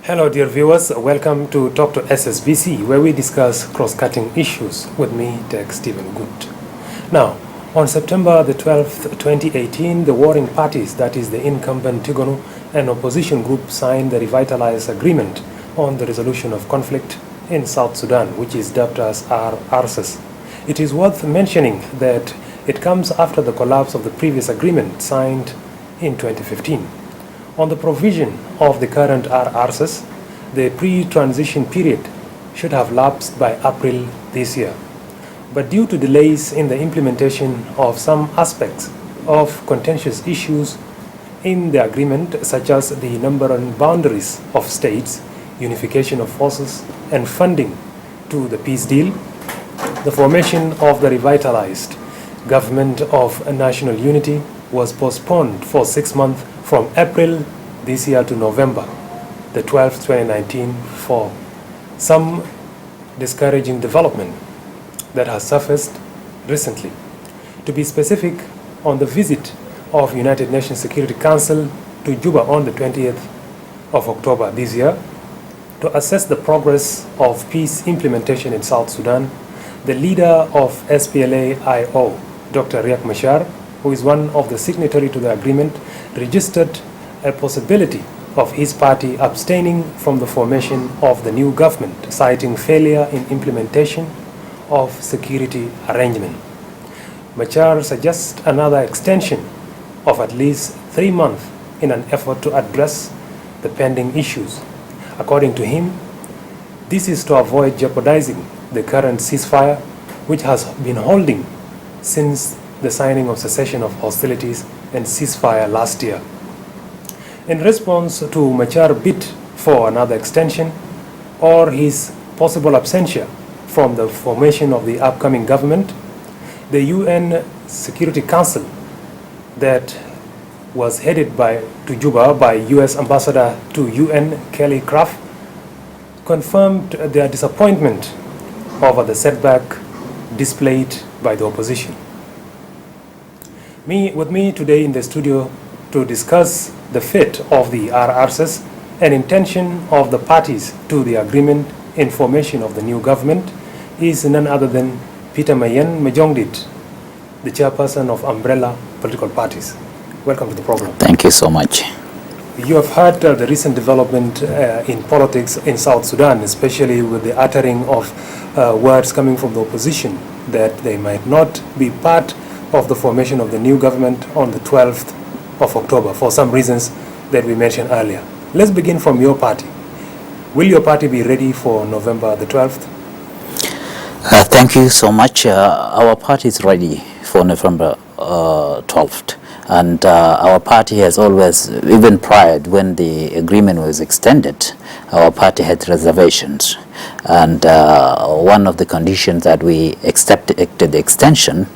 Hello dear viewers, welcome to Talk to SSBC, where we discuss cross-cutting issues with me, Tek Stephen Ogot. Now, on September the 12th, 2018, the warring parties, that is the incumbent Tigonu and opposition group, signed the revitalized agreement on the resolution of conflict in South Sudan, which is dubbed as RSS. It is worth mentioning that it comes after the collapse of the previous agreement signed in 2015. On the provision of the current RSS, the pre-transition period should have lapsed by April this year. But due to delays in the implementation of some aspects of contentious issues in the agreement, such as the number and boundaries of states, unification of forces, and funding to the peace deal, the formation of the revitalized government of national unity was postponed for 6 months from April this year to November the 12th, 2019, for some discouraging development that has surfaced recently. To be specific, on the visit of United Nations Security Council to Juba on the 20th of October this year, to assess the progress of peace implementation in South Sudan, the leader of SPLA-IO, Dr. Riek Machar, who is one of the signatories to the agreement, registered a possibility of his party abstaining from the formation of the new government, citing failure in implementation of security arrangement. Machar suggests another extension of at least 3 months in an effort to address the pending issues. According to him, this is to avoid jeopardizing the current ceasefire, which has been holding since the signing of cessation of hostilities and ceasefire last year. In response to Machar's bid for another extension or his possible absentia from the formation of the upcoming government, the UN Security Council that was headed to Juba by US Ambassador to UN Kelly Craft confirmed their disappointment over the setback displayed by the opposition. With me today in the studio to discuss the fate of the RRCs and intention of the parties to the agreement in formation of the new government is none other than Peter Mayen Majongdit, the chairperson of Umbrella Political Parties. Welcome to the program. Thank you so much. You have heard the recent development in politics in South Sudan, especially with the uttering of words coming from the opposition that they might not be part of the formation of the new government on the 12th of October for some reasons that we mentioned earlier. Let's begin from your party. Will your party be ready for November the 12th? Thank you so much. Our party is ready for November 12th. And our party has always, even prior when the agreement was extended, our party had reservations. And one of the conditions that we accepted the extension,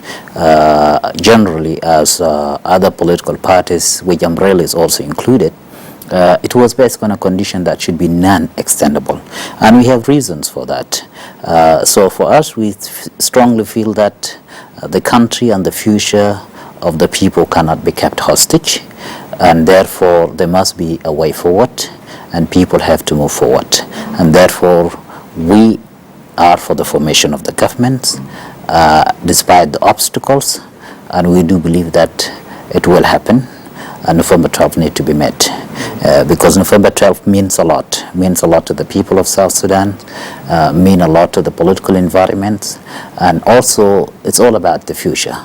generally as other political parties, which Umbrella is also included, it was based on a condition that should be non-extendable. And we have reasons for that. So for us, we strongly feel that the country and the future of the people cannot be kept hostage, and therefore there must be a way forward, and people have to move forward. And therefore we are for the formation of the government despite the obstacles, and we do believe that it will happen, and November 12th need to be met because November 12th means a lot to the people of South Sudan, mean a lot to the political environment, and also it's all about the future.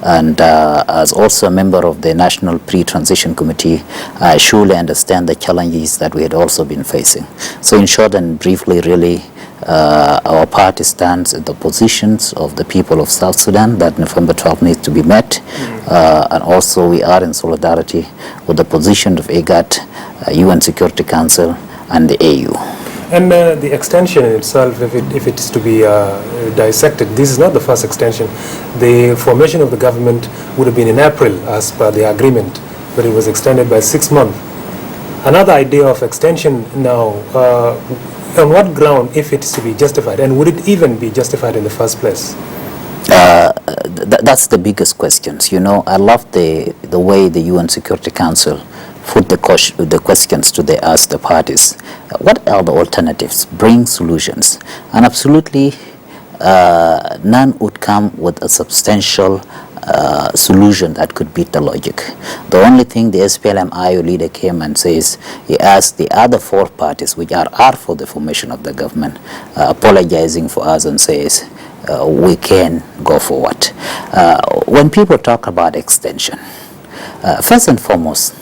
And as also a member of the National Pre-Transition Committee, I surely understand the challenges that we had also been facing. So in short and briefly, really, our party stands at the positions of the people of South Sudan that November 12th needs to be met. And also we are in solidarity with the position of IGAD, UN Security Council, and the AU. And the extension itself, if it is to be dissected, this is not the first extension. The formation of the government would have been in April as per the agreement, but it was extended by 6 months. Another idea of extension now, on what ground, if it is to be justified, and would it even be justified in the first place? That's the biggest questions. You know, I love the way the UN Security Council put the questions to ask the parties. What are the alternatives? Bring solutions. And absolutely none would come with a substantial solution that could beat the logic. The only thing the SPLM-IO leader came and says, he asked the other four parties, which are for the formation of the government, apologizing for us and says, we can go forward. When people talk about extension, first and foremost,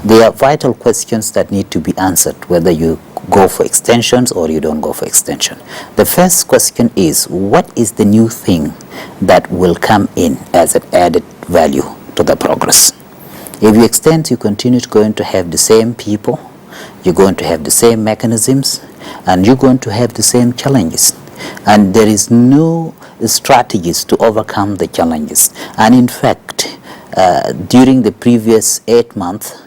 there are vital questions that need to be answered, whether you go for extensions or you don't go for extension. The first question is, what is the new thing that will come in as an added value to the progress? If you extend, you continue going to have the same people, you're going to have the same mechanisms, and you're going to have the same challenges. And there is no strategies to overcome the challenges. And in fact, during the previous 8 months,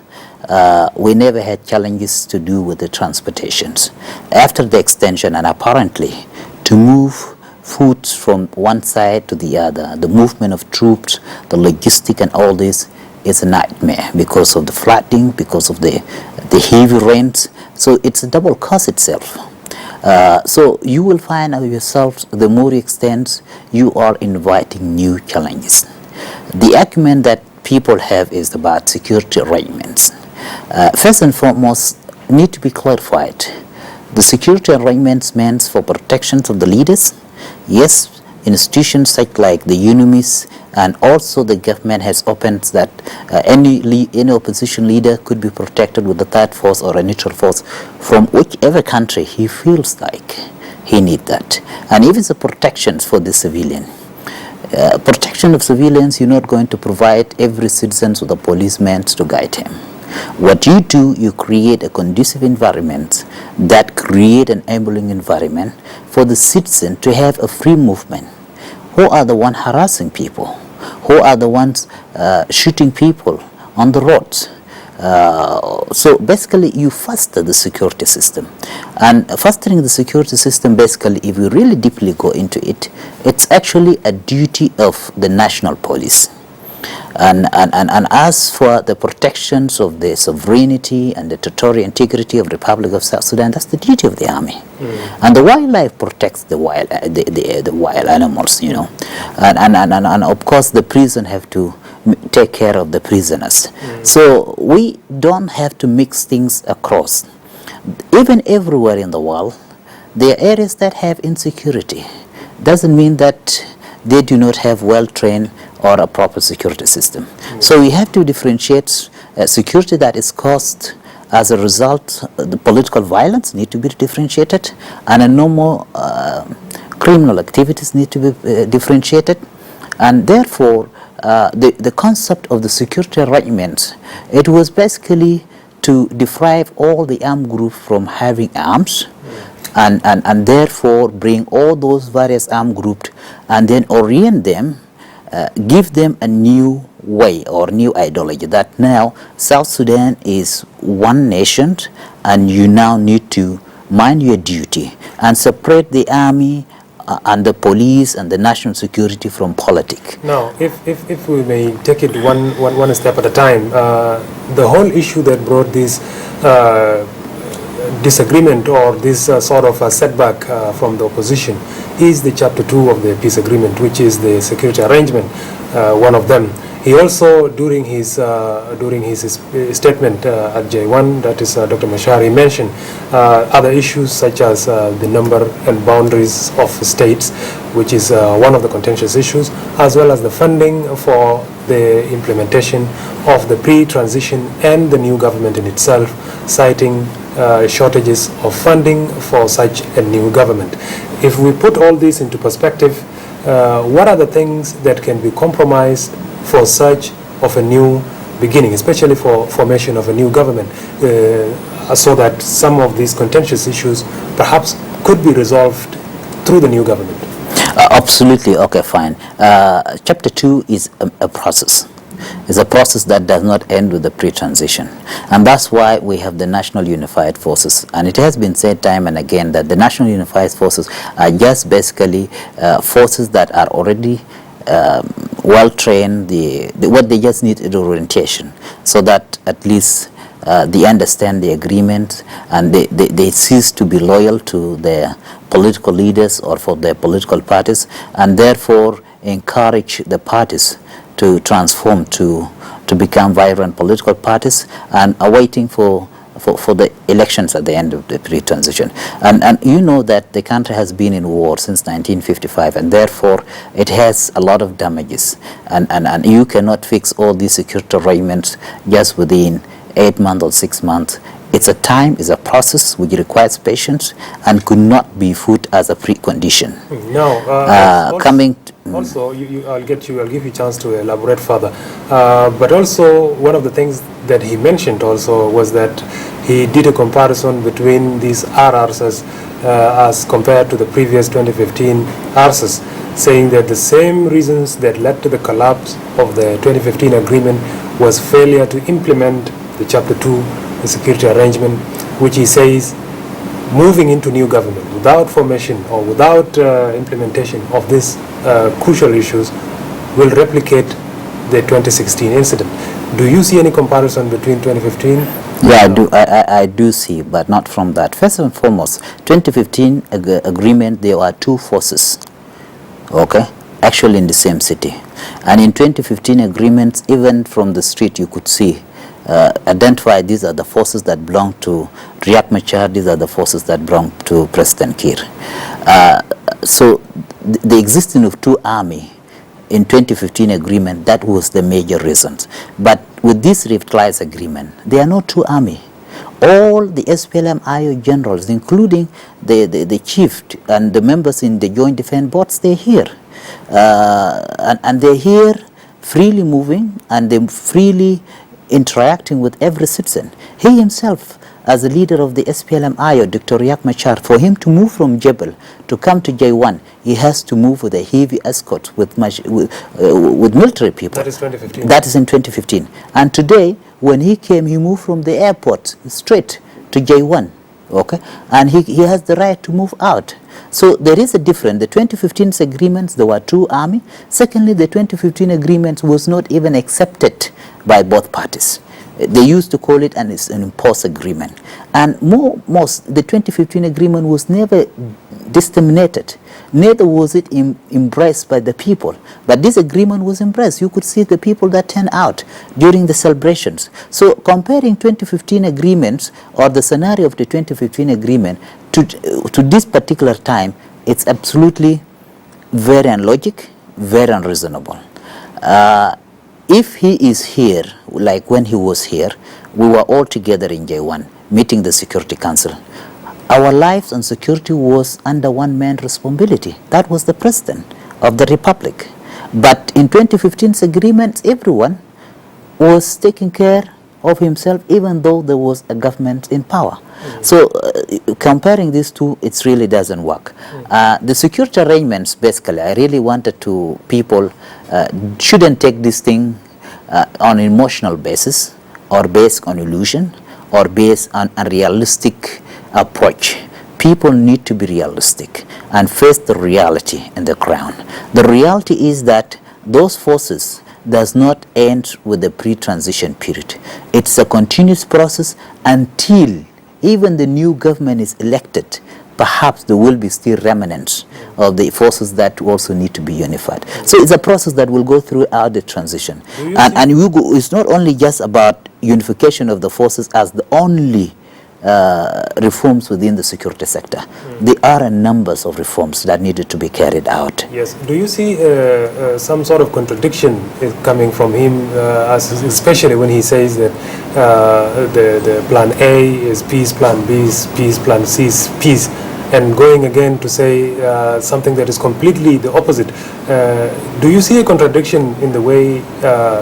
we never had challenges to do with the transportations. After the extension, and apparently to move foods from one side to the other, the movement of troops, the logistic and all this is a nightmare because of the flooding, because of the heavy rains. So it's a double cost itself. So you will find out yourself, the more you extend, you are inviting new challenges. The argument that people have is about security arrangements. First and foremost, need to be clarified. The security arrangements meant for protection of the leaders. Yes, institutions such like the UNIMIS and also the government has opened that any opposition leader could be protected with a third force or a neutral force from whichever country he feels like he needs that. And if it's a protection for the civilian, protection of civilians, you're not going to provide every citizen with a policeman to guide him. What you do, you create a conducive environment that create an enabling environment for the citizen to have a free movement. Who are the ones harassing people? Who are the ones shooting people on the roads? So basically you foster the security system, and fostering the security system, basically if you really deeply go into it, it's actually a duty of the national police. And as for the protections of the sovereignty and the territorial integrity of the Republic of South Sudan, that's the duty of the army. And the wildlife protects the wild animals, you know. And of course the prison have to take care of the prisoners. So we don't have to mix things across. Even everywhere in the world, there are areas that have insecurity. Doesn't mean that they do not have well-trained or a proper security system. So we have to differentiate security that is caused as a result the political violence need to be differentiated, and a normal criminal activities need to be differentiated. And therefore the concept of the security arrangements, it was basically to deprive all the armed groups from having arms, and therefore bring all those various armed groups and then orient them, give them a new way or new ideology that now South Sudan is one nation and you now need to mind your duty and separate the army and the police and the national security from politics. Now, if we may take it one step at a time, the whole issue that brought this disagreement or this sort of a setback from the opposition is the Chapter 2 of the peace agreement, which is the security arrangement, one of them. He also, during his statement at J1, that is Dr. Mashari mentioned other issues such as the number and boundaries of states, which is one of the contentious issues, as well as the funding for the implementation of the pre-transition and the new government in itself, citing shortages of funding for such a new government. If we put all this into perspective, what are the things that can be compromised for such of a new beginning, especially for formation of a new government, so that some of these contentious issues perhaps could be resolved through the new government? Absolutely. Okay, fine. Chapter 2 is a process. It's a process that does not end with the pre-transition. And that's why we have the National Unified Forces. And it has been said time and again that the National Unified Forces are just basically forces that are already well trained. What they just need is orientation, so that at least they understand the agreement, and they cease to be loyal to their political leaders or for their political parties, and therefore encourage the parties to transform to become vibrant political parties, and are waiting for the elections at the end of the pre-transition. And you know that the country has been in war since 1955, and therefore it has a lot of damages, and you cannot fix all these security arrangements just within 8 months or 6 months. It's a time, it's a process which requires patience and could not be put as a precondition. Now, also, I'll give you a chance to elaborate further. But also, one of the things that he mentioned also was that he did a comparison between these RRs as compared to the previous 2015 RSs, saying that the same reasons that led to the collapse of the 2015 agreement was failure to implement the Chapter 2, the security arrangement, which he says moving into new government without formation or without implementation of these crucial issues will replicate the 2016 incident. Do you see any comparison between 2015? Yeah, I do see, but not from that. First and foremost, 2015 agreement, there are two forces, okay, actually in the same city. And in 2015 agreements, even from the street, you could see identify these are the forces that belong to Riek Machar, these are the forces that belong to President Kiir. So the existence of two armies in 2015 agreement, that was the major reasons. But with this revitalized agreement, there are no two armies. All the SPLM-IO generals, including the chief and the members in the Joint Defense Boards, they're here. And they're here freely moving, and they're freely interacting with every citizen. He himself, as a leader of the SPLM-IO, Dr. Riek Machar, for him to move from Jebel to come to J1, he has to move with a heavy escort with military people. That is 2015. That is in 2015. And today, when he came, he moved from the airport straight to J1. Okay, and he has the right to move out. So there is a difference. The 2015 agreements, there were two armies. Secondly, the 2015 agreements was not even accepted by both parties. They used to call it an imposed agreement. And most, the 2015 agreement was never disseminated. Neither was it embraced by the people. But this agreement was embraced. You could see the people that turned out during the celebrations. So comparing 2015 agreements or the scenario of the 2015 agreement to this particular time, it's absolutely very unlogic, very unreasonable. If he is here, like when he was here, we were all together in J1, meeting the Security Council. Our lives and security was under one man's responsibility. That was the President of the Republic. But in 2015's agreements, everyone was taking care of himself, even though there was a government in power. So comparing these two, it really doesn't work. The security arrangements, basically, I really wanted to people shouldn't take this thing on an emotional basis or based on illusion or based on a realistic approach. People need to be realistic and face the reality in the ground. The reality is that those forces does not end with the pre-transition period. It's a continuous process until even the new government is elected. Perhaps there will be still remnants of the forces that also need to be unified. So it's a process that will go throughout the transition. And it's not only just about unification of the forces as the only reforms within the security sector. There are a number of reforms that needed to be carried out. Yes. Do you see some sort of contradiction coming from him, especially when he says that the plan A is peace, plan B is peace, plan C is peace, and going again to say something that is completely the opposite? Do you see a contradiction in the way,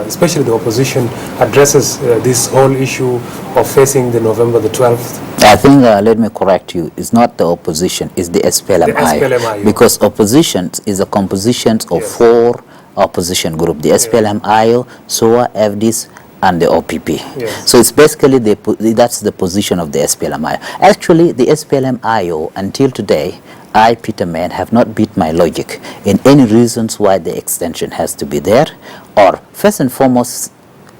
especially the opposition, addresses this whole issue of facing the November the 12th? I think, let me correct you, it's not the opposition, it's the SPLM-IO. Because opposition is a composition of four opposition groups, the SPLM-IO, SOA, FDs, and the OPP. Yes. So it's basically, that's the position of the SPLM-IO. Actually, the SPLM-IO, until today, I, Peter Mayen, have not beat my logic in any reasons why the extension has to be there. Or, first and foremost,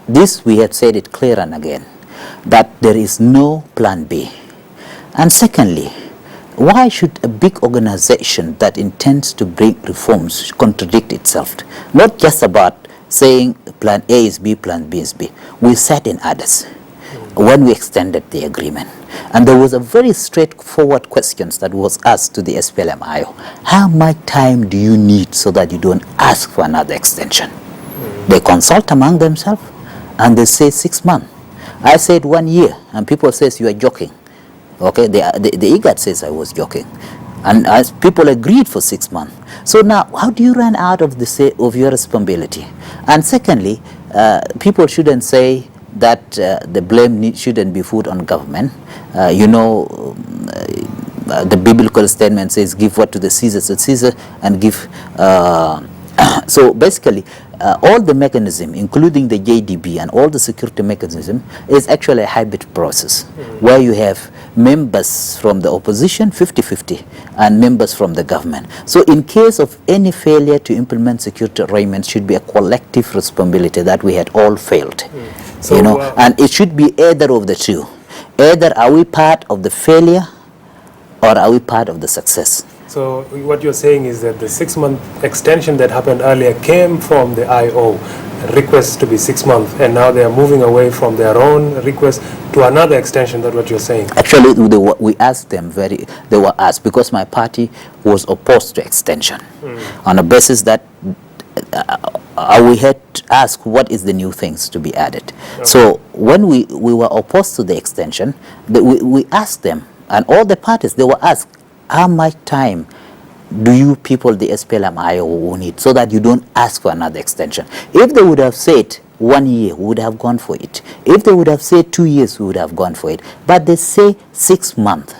this we have said it clear and again. that there is no plan B. And secondly, why should a big organization that intends to bring reforms contradict itself? Not just about saying plan A is B, plan B is B. We said in others when we extended the agreement. And there was a very straightforward question that was asked to the SPLM-IO. How much time do you need so that you don't ask for another extension? They consult among themselves and they say 6 months. I said 1 year, and people says you are joking. Okay, the IGAD says I was joking. And as people agreed for 6 months. So now, how do you run out of your responsibility? And secondly, people shouldn't say that the blame shouldn't be put on government. The biblical statement says, give what to the Caesar, and give. So basically, all the mechanism, including the JDB and all the security mechanism, is actually a hybrid process where you have members from the opposition, 50-50, and members from the government. So in case of any failure to implement security arrangements, should be a collective responsibility that we had all failed. So, and it should be either of the two. Either are we part of the failure or are we part of the success? So what you're saying is that the 6-month extension that happened earlier came from the IO request to be 6 months, and now they are moving away from their own request to another extension. That's what you're saying. Actually, we asked them they were asked, because my party was opposed to extension on the basis that we had asked what is the new things to be added. Okay. So when we were opposed to the extension, we asked them, and all the parties, they were asked, how much time do you people, the SPLM-IO, need so that you don't ask for another extension? If they would have said 1 year, we would have gone for it. If they would have said 2 years, we would have gone for it. But they say 6 months.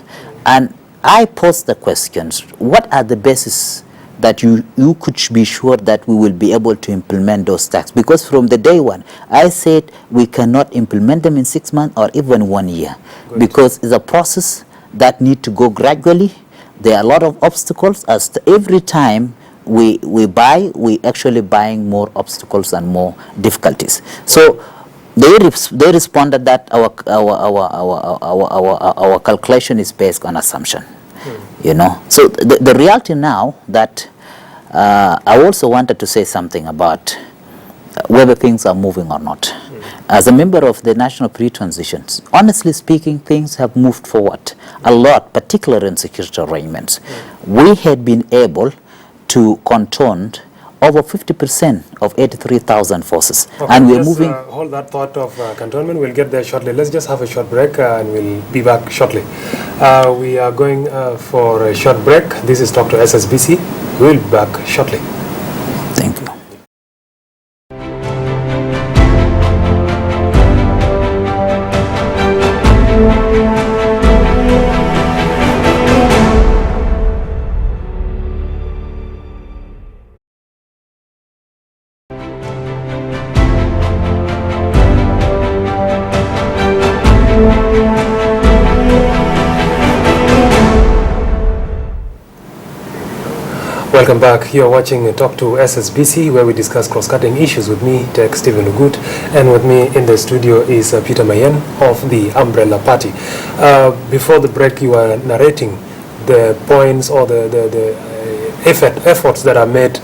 And I posed the questions, what are the basis that you could be sure that we will be able to implement those tasks? Because from the day one, I said we cannot implement them in 6 months or even 1 year. Good. Because it's a process that need to go gradually. There are a lot of obstacles. As every time we buy, we actually buying more obstacles and more difficulties. So they responded that our calculation is based on assumption. So the reality now that I also wanted to say something about whether things are moving or not. As a member of the National Pre-Transitions, honestly speaking, things have moved forward a lot, particularly in security arrangements. We had been able to contain over 50% of 83,000 forces. Okay, and we're moving... hold that thought of cantonment. We'll get there shortly. Let's just have a short break and we'll be back shortly. We are going for a short break. This is Talk to SSBC. We'll be back shortly. Thank you. Welcome back. You're watching Talk to SSBC, where we discuss cross-cutting issues with me, Tek Stephen Ogot, and with me in the studio is Peter Mayen of the Umbrella Party. Before the break, you were narrating the points or the efforts that are made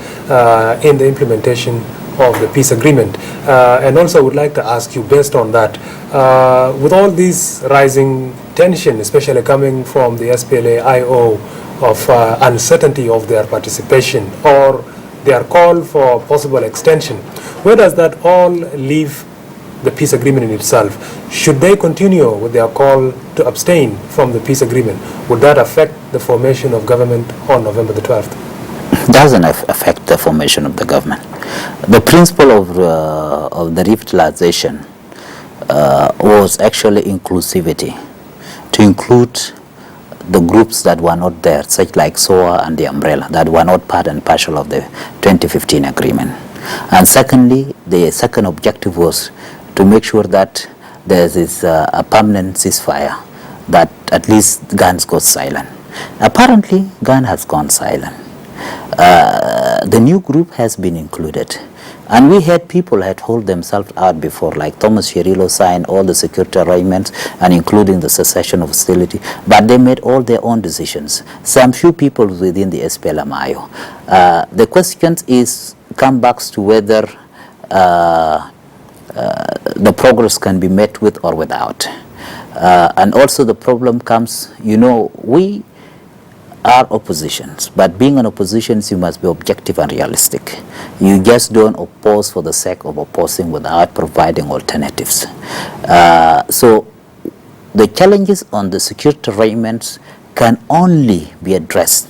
in the implementation of the peace agreement. And also I would like to ask you, based on that, with all this rising tension, especially coming from the SPLA-IO, of uncertainty of their participation or their call for possible extension, where does that all leave the peace agreement in itself? Should they continue with their call to abstain from the peace agreement? Would that affect the formation of government on November the 12th? It doesn't affect the formation of the government. The principle of the revitalization was actually inclusivity, to include the groups that were not there, such like SOA and the Umbrella, that were not part and parcel of the 2015 agreement. And secondly, the second objective was to make sure that there is a permanent ceasefire, that at least guns go silent. Apparently, gun has gone silent. The new group has been included, And we had people had hold themselves out before, like Thomas Shirillo signed all the security arrangements and including the cessation of hostility, but they made all their own decisions. Some few people within the SPLM-IO. The question is, come back to whether the progress can be met with or without. And also the problem comes, we are oppositions, but being an opposition, you must be objective and realistic. You just don't oppose for the sake of opposing without providing alternatives. So the challenges on the security arrangements can only be addressed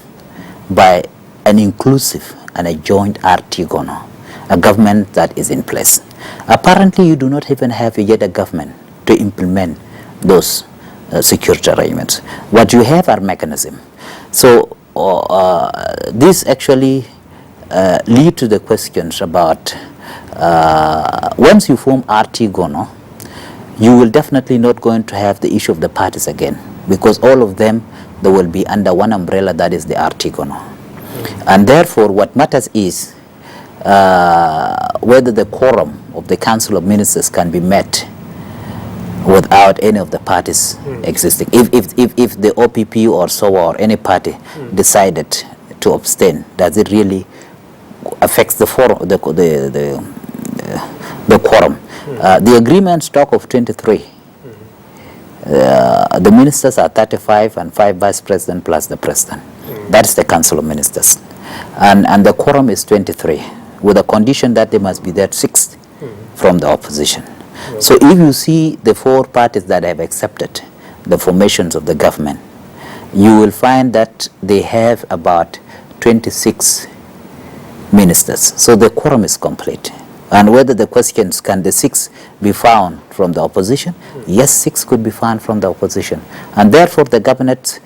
by an inclusive and a joint Artigono, a government that is in place. Apparently, you do not even have yet a government to implement those security arrangements. What you have are mechanisms. So this actually lead to the questions about once you form Artigono, you will definitely not going to have the issue of the parties again, because all of them, they will be under one umbrella, that is the Artigono. And therefore, what matters is whether the quorum of the Council of Ministers can be met without any of the parties existing. If the OPP or so or any party decided to abstain, does it really affect the forum, the quorum? The agreements talk of 23. The ministers are 35 and 5 vice president plus the president. That's the Council of Ministers. And the quorum is 23, with a condition that they must be there 6 from the opposition. So if you see the 4 parties that have accepted the formations of the government, you will find that they have about 26 ministers. So the quorum is complete. And whether the questions, can the 6 be found from the opposition? Yes, 6 could be found from the opposition. And therefore the government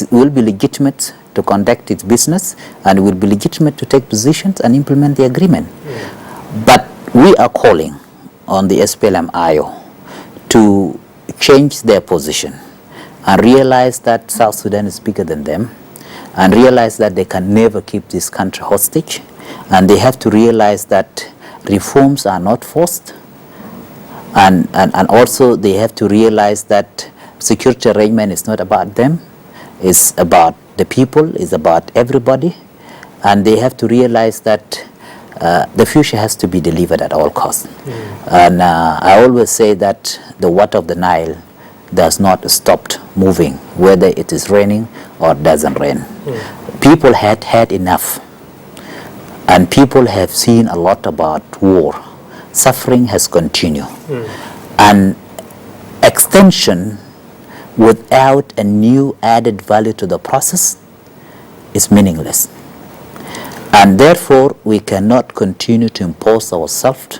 will be legitimate to conduct its business and will be legitimate to take positions and implement the agreement. But we are calling on the SPLM-IO to change their position and realize that South Sudan is bigger than them, and realize that they can never keep this country hostage, and they have to realize that reforms are not forced, and also they have to realize that security arrangement is not about them, it's about the people, it's about everybody, and they have to realize that the future has to be delivered at all costs. And I always say that the water of the Nile does not stop moving, whether it is raining or doesn't rain. People had had enough, and people have seen a lot about war. Suffering has continued. And extension without a new added value to the process is meaningless. And therefore, we cannot continue to impose ourselves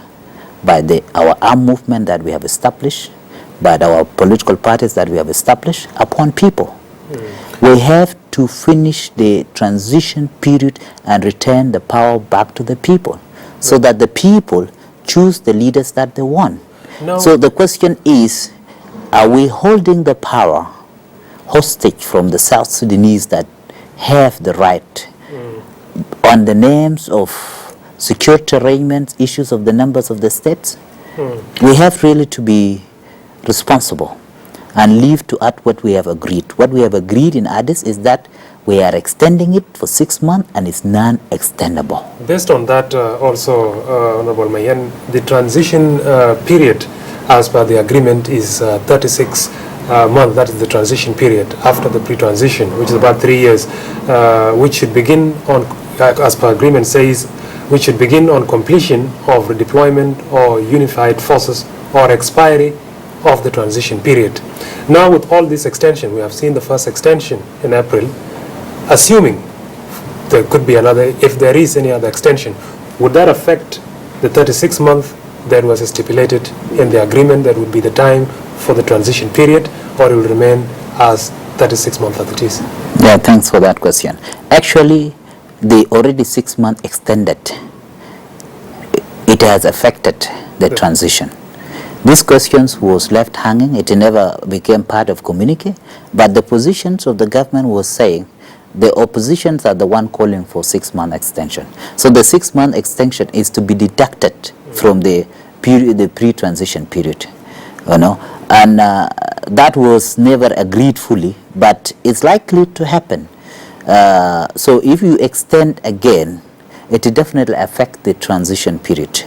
by our armed movement that we have established, by our political parties that we have established upon people. We have to finish the transition period and return the power back to the people, so that the people choose the leaders that they want. No. So the question is, are we holding the power hostage from the South Sudanese that have the right on the names of security arrangements, issues of the numbers of the states? We have really to be responsible and leave to act what we have agreed. What we have agreed in Addis is that we are extending it for 6 months, and it's non-extendable. Based on that, also, Honorable Mayen, the transition period, as per the agreement, is 36 months. That is the transition period after the pre-transition, which is about 3 years, which should begin on, as per agreement says, which should begin on completion of redeployment or unified forces or expiry of the transition period. Now, with all this extension, we have seen the first extension in April. Assuming there could be another, if there is any other extension, would that affect the 36 months that was stipulated in the agreement that would be the time for the transition period, or it will remain as 36 months as it is? Yeah, thanks for that question. Actually, the already 6 months extended, it has affected the transition. These questions was left hanging. It never became part of communique, but the positions of the government was saying the oppositions are the one calling for 6-month extension. So the 6-month extension is to be deducted from the period, the pre-transition period, and that was never agreed fully, but it's likely to happen. So if you extend again, it will definitely affect the transition period.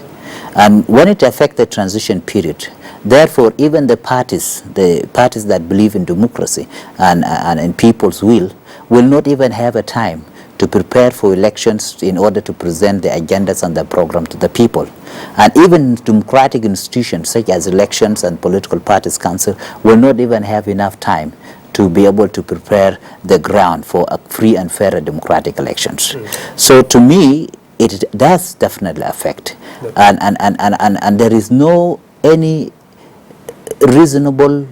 And when it affects the transition period, therefore, even the parties that believe in democracy and in people's will not even have a time to prepare for elections in order to present the agendas and the program to the people. And even democratic institutions such as elections and political parties council will not even have enough time to be able to prepare the ground for a free and fair democratic elections. So to me, it does definitely affect. And there is no any reasonable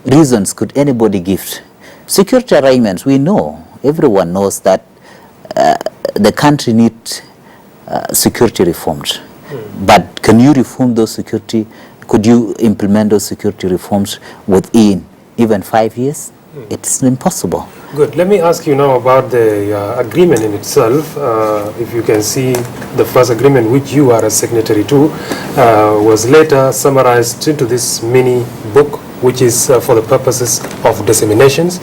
reasons could anybody give. Security arrangements, we know, everyone knows that the country needs security reforms. But can you reform those security, could you implement those security reforms within even 5 years? It's impossible. Good. Let me ask you now about the agreement in itself. If you can see, the first agreement which you are a signatory to was later summarized into this mini book, which is for the purposes of disseminations.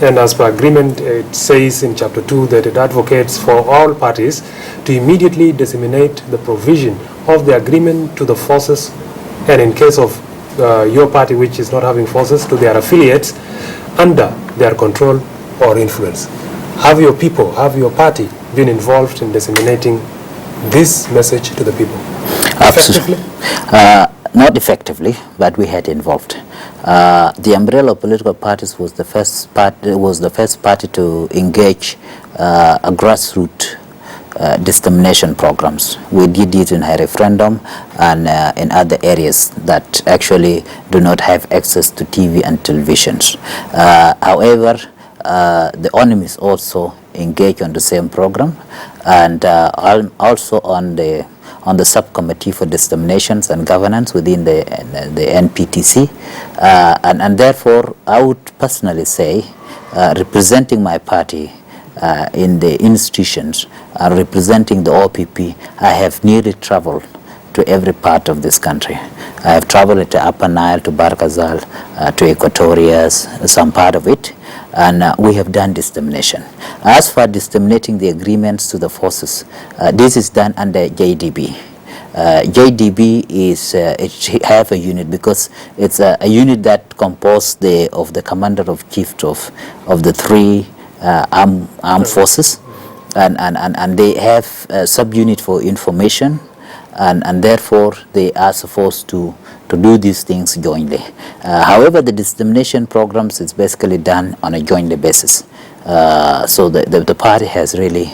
And as per agreement, it says in Chapter 2 that it advocates for all parties to immediately disseminate the provision of the agreement to the forces, and in case of your party, which is not having forces, to their affiliates under their control or influence. Have your people, have your party been involved in disseminating this message to the people? Absolutely. Not effectively, but we had involved. The umbrella of political parties was the first party to engage a grassroots dissemination programs. We did it in a referendum and in other areas that actually do not have access to TV and televisions. However, the ONIMIS also engage on the same program, and also on the subcommittee for disseminations and governance within the NPTC, and therefore I would personally say, representing my party in the institutions, representing the OPP, I have nearly traveled to every part of this country. I have traveled to Upper Nile, to Barkazal, to Equatorias, some part of it, and we have done dissemination. As for disseminating the agreements to the forces, this is done under JDB. JDB is it have a unit because it's a unit that composed of the commander of chief of the three armed forces, and they have a subunit for information, and therefore they are supposed to do these things jointly. However, the dissemination programs is basically done on a joint basis. So the party has really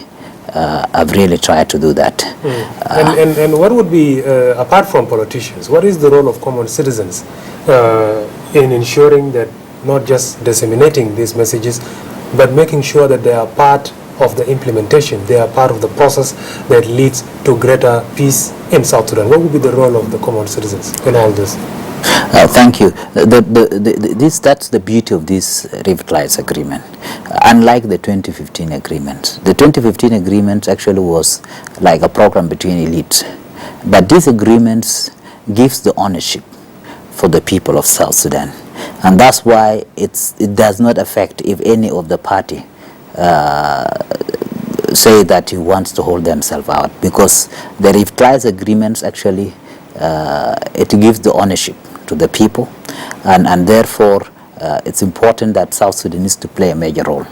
have really tried to do that. And what would be, apart from politicians, what is the role of common citizens in ensuring that not just disseminating these messages, but making sure that they are part of the implementation, they are part of the process that leads to greater peace in South Sudan? What would be the role of the common citizens in all this? Thank you. That's the beauty of this revitalized agreement. Unlike the 2015 agreement. The 2015 agreement actually was like a program between elites. But this agreement gives the ownership for the people of South Sudan. And that's why it does not affect if any of the party say that he wants to hold themselves out, because the revitalized agreements actually it gives the ownership to the people, and therefore it's important that South Sudan needs to play a major role,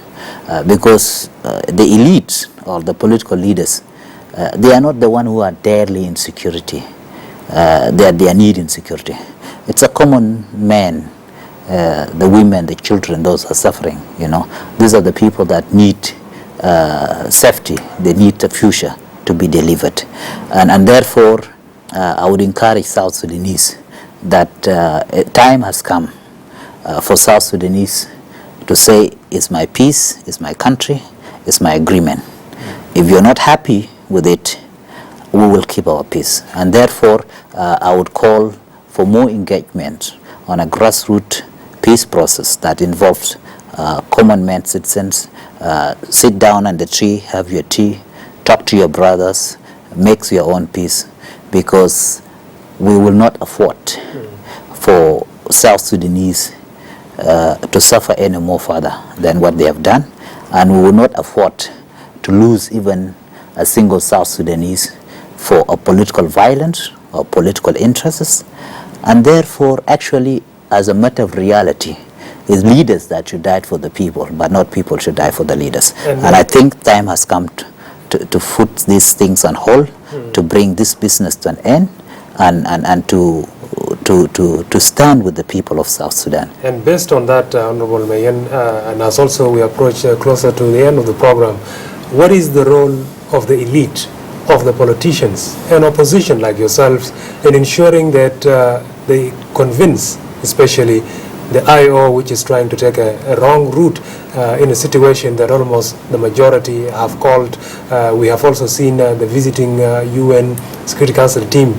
because the elites or the political leaders, they are not the one who are daily in security. They are needing security. It's a common man, the women, the children, those are suffering. These are the people that need safety. They need a future to be delivered, and therefore I would encourage South Sudanese that time has come for South Sudanese to say, it's my peace, it's my country, it's my agreement. If you're not happy with it, we will keep our peace. And therefore, I would call for more engagement on a grassroots peace process that involves common men, citizens, sit down under the tree, have your tea, talk to your brothers, make your own peace, because we will not afford for South Sudanese to suffer any more further than what they have done, and we will not afford to lose even a single South Sudanese for a political violence or political interests. And therefore, actually, as a matter of reality, it's leaders that should die for the people, but not people should die for the leaders. And I think time has come to put these things on hold, to bring this business to an end, and to stand with the people of South Sudan. And based on that, Honorable Mayen, and as also we approach closer to the end of the program, what is the role of the elite, of the politicians and opposition like yourselves in ensuring that they convince, especially the IO, which is trying to take a wrong route in a situation that almost the majority have called? We have also seen the visiting UN Security Council team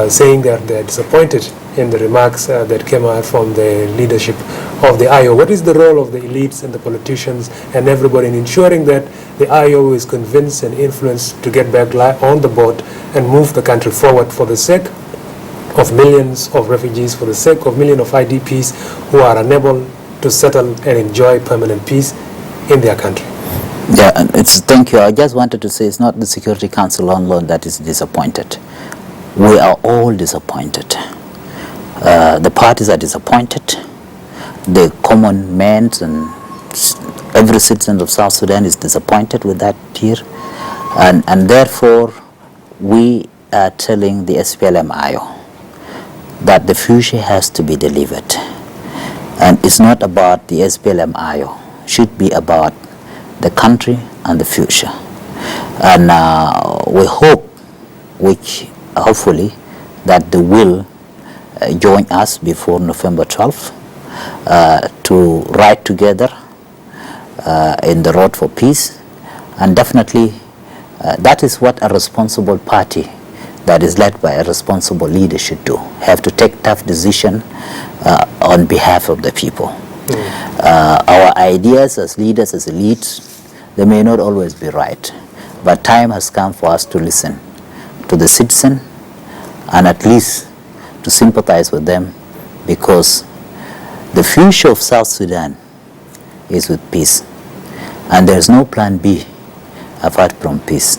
saying that they're disappointed in the remarks that came out from the leadership of the IO. What is the role of the elites and the politicians and everybody in ensuring that the IO is convinced and influenced to get back on the boat and move the country forward for the sake of millions of refugees, for the sake of millions of IDPs who are unable to settle and enjoy permanent peace in their country? Yeah, thank you. I just wanted to say it's not the Security Council alone that is disappointed. We are all disappointed. The parties are disappointed. The common men and every citizen of South Sudan is disappointed with that here. And therefore, we are telling the SPLM-IO that the future has to be delivered. And it's not about the SPLM-IO. It should be about the country and the future. And we hope, hopefully, that they will join us before November 12th to ride together in the road for peace. And definitely, that is what a responsible party that is led by a responsible leader should do, have to take tough decisions on behalf of the people. Our ideas as leaders, as elites, they may not always be right, but time has come for us to listen to the citizen and at least to sympathize with them, because the future of South Sudan is with peace, and there is no plan B apart from peace.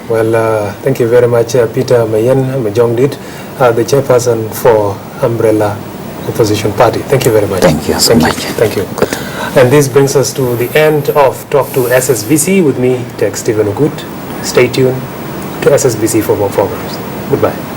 Well, thank you very much, Peter Mayen Majongdit, the chairperson for Umbrella Opposition Party. Thank you very much. Thank you so much. Thank you. Good. And this brings us to the end of Talk to SSBC with me, Tek Stephen Ogot. Stay tuned to SSBC for more programs. Goodbye.